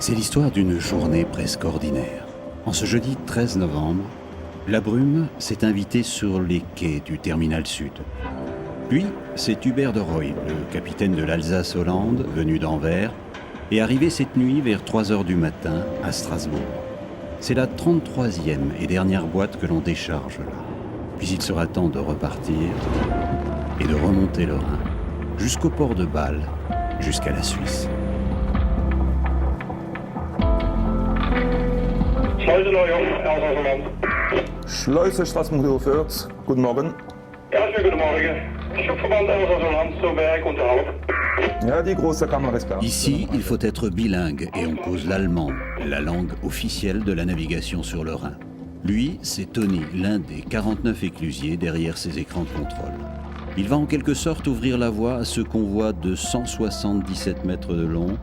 C'est l'histoire d'une journée presque ordinaire. En ce jeudi 13 novembre, la brume s'est invitée sur les quais du terminal sud. Puis, c'est Hubert de Rooij, le capitaine de l'Alsace-Hollande, venu d'Anvers, est arrivé cette nuit vers 3 heures du matin à Strasbourg. C'est la 33e et dernière boîte que l'on décharge là. Puis il sera temps de repartir et de remonter le Rhin, jusqu'au port de Bâle, jusqu'à la Suisse. Schleuse Strasbourg Fürth, guten Morgen. Ja, schönen guten Morgen. Schubverband Elsass-Holland, zo werk unterhalb. Ja, die große Kammer ist da. Ici, il faut être bilingue et on cause l'allemand, la langue officielle de la navigation sur le Rhin. Lui, c'est Tony, l'un des 49 éclusiers derrière ses écrans de contrôle. Il va en quelque sorte ouvrir la voie à ce convoi de 177 mètres de long,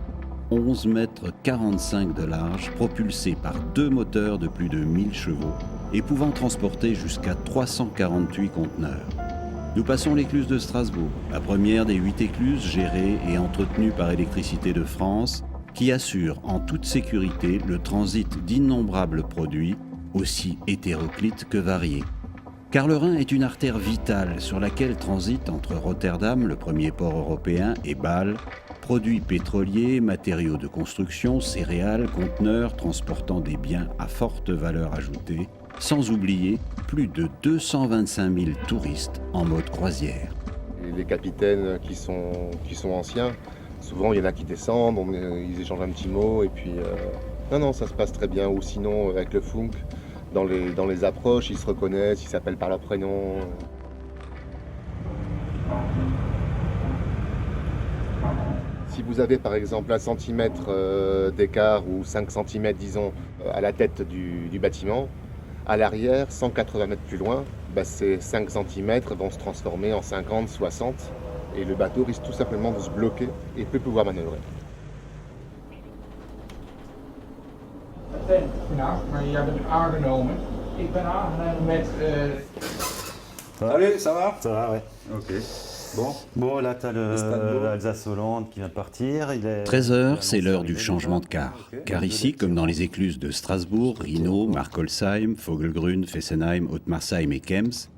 11 mètres 45 de large, propulsé par 2 moteurs de plus de 1000 chevaux et pouvant transporter jusqu'à 348 conteneurs. Nous passons l'écluse de Strasbourg, la première des 8 écluses gérées et entretenues par Électricité de France, qui assure en toute sécurité le transit d'innombrables produits, aussi hétéroclites que variés. Car le Rhin est une artère vitale sur laquelle transitent entre Rotterdam, le premier port européen, et Bâle, produits pétroliers, matériaux de construction, céréales, conteneurs transportant des biens à forte valeur ajoutée, sans oublier plus de 225 000 touristes en mode croisière. Les capitaines qui sont anciens, souvent il y en a qui descendent, ils échangent un petit mot et puis... Non, ça se passe très bien. Ou sinon, avec le Funk, dans les approches, ils se reconnaissent, ils s'appellent par leur prénom. Si vous avez par exemple 1 centimètre d'écart ou 5 centimètres, disons, à la tête du bâtiment, à l'arrière, 180 mètres plus loin, ces 5 cm vont se transformer en 50, 60 et le bateau risque tout simplement de se bloquer et peut pouvoir manœuvrer. Maar jij bent aangenomen. Ik ben aangenomen met... Salut, ça va? Ça va, ouais. Ok. Bon, là, t'as l'Alsace-Hollande qui vient de partir. 13 heures, c'est l'heure du changement de quart. Car ici, comme dans les écluses de Strasbourg, Rhino, Markolsheim, Vogelgrün, Fessenheim, Ottmarsheim et Kems,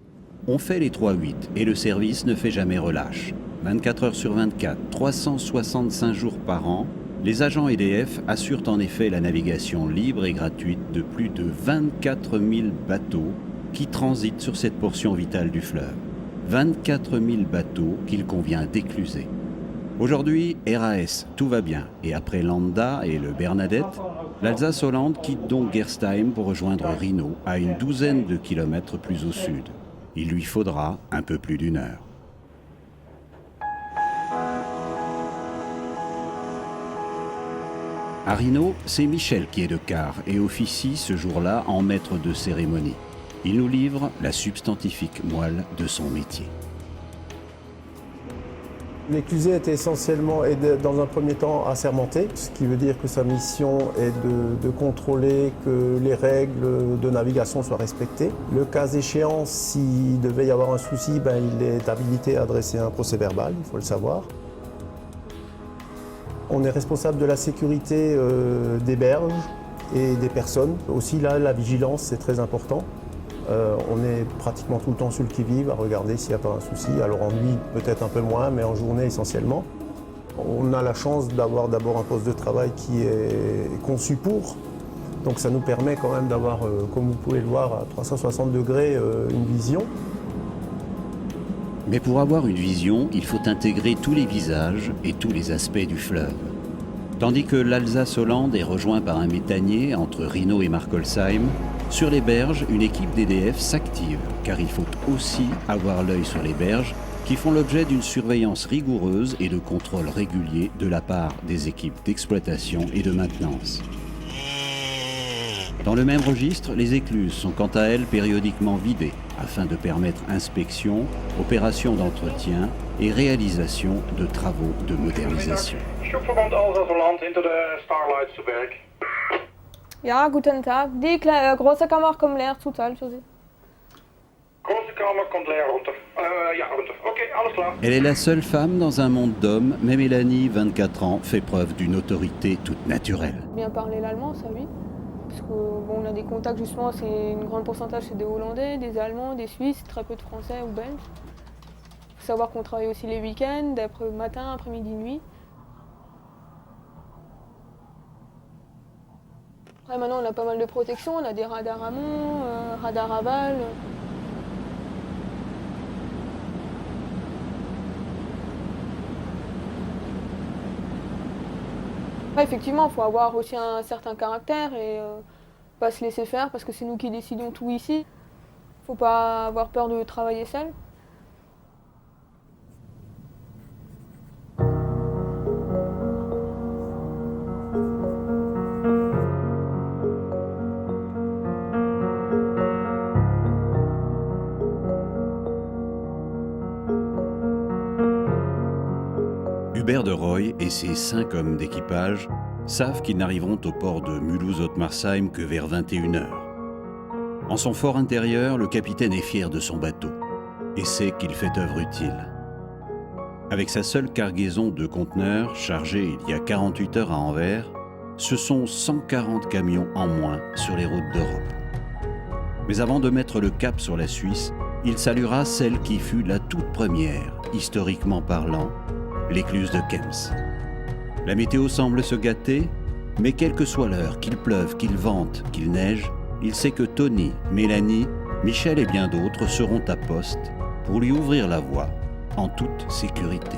on fait les 3-8 et le service ne fait jamais relâche. 24 heures sur 24, 365 jours par an, les agents EDF assurent en effet la navigation libre et gratuite de plus de 24 000 bateaux qui transitent sur cette portion vitale du fleuve. 24 000 bateaux qu'il convient d'écluser. Aujourd'hui, RAS, tout va bien. Et après Landa et le Bernadette, l'Alsace-Hollande quitte donc Gerstheim pour rejoindre Rhino à une douzaine de kilomètres plus au sud. Il lui faudra un peu plus d'1 heure. À Rhino, c'est Michel qui est de quart et officie ce jour-là en maître de cérémonie. Il nous livre la substantifique moelle de son métier. L'éclusé est essentiellement et dans un premier temps assermenté, ce qui veut dire que sa mission est de contrôler que les règles de navigation soient respectées. Le cas échéant, s'il devait y avoir un souci, il est habilité à adresser un procès-verbal, il faut le savoir. On est responsable de la sécurité des berges et des personnes. Aussi là, la vigilance, c'est très important. On est pratiquement tout le temps sur le qui-vive à regarder s'il n'y a pas un souci. Alors en nuit, peut-être un peu moins, mais en journée essentiellement. On a la chance d'avoir d'abord un poste de travail qui est conçu pour. Donc ça nous permet quand même d'avoir, comme vous pouvez le voir, à 360 degrés, une vision. Mais pour avoir une vision, il faut intégrer tous les visages et tous les aspects du fleuve. Tandis que l'Alsace-Hollande est rejoint par un méthanier entre Rhino et Markolsheim, sur les berges, une équipe d'EDF s'active, car il faut aussi avoir l'œil sur les berges qui font l'objet d'une surveillance rigoureuse et de contrôle régulier de la part des équipes d'exploitation et de maintenance. Dans le même registre, les écluses sont quant à elles périodiquement vidées afin de permettre inspection, opérations d'entretien et réalisation de travaux de modernisation. Schubverband Elsass-Holland hinter der Starlight zu Berg. Ja, guten Tag. Die große Kammer kommt leer total für Sie. Große Kammer allemaal komt leer rond. Ja, rond. Oké, alles klaar. Elle est la seule femme dans un monde d'hommes, mais Mélanie, 24 ans, fait preuve d'une autorité toute naturelle. Bien parler l'allemand, ça oui. Parce que bon, on a des contacts justement, c'est une grande pourcentage, c'est des Hollandais, des Allemands, des Suisses, très peu de Français ou Belges. Il faut savoir qu'on travaille aussi les week-ends, matin, après-midi, nuit. Après maintenant on a pas mal de protection, on a des radars amont, radars aval. Ouais, effectivement, il faut avoir aussi un certain caractère et pas se laisser faire parce que c'est nous qui décidons tout ici. Faut pas avoir peur de travailler seul. Hubert de Rooij et ses 5 hommes d'équipage savent qu'ils n'arriveront au port de Mulhouse-Haute-Marsheim que vers 21h. En son fort intérieur, le capitaine est fier de son bateau et sait qu'il fait œuvre utile. Avec sa seule cargaison de conteneurs chargés il y a 48 heures à Anvers, ce sont 140 camions en moins sur les routes d'Europe. Mais avant de mettre le cap sur la Suisse, il saluera celle qui fut la toute première, historiquement parlant, l'écluse de Kems. La météo semble se gâter, mais quelle que soit l'heure, qu'il pleuve, qu'il vente, qu'il neige, il sait que Tony, Mélanie, Michel et bien d'autres seront à poste pour lui ouvrir la voie en toute sécurité.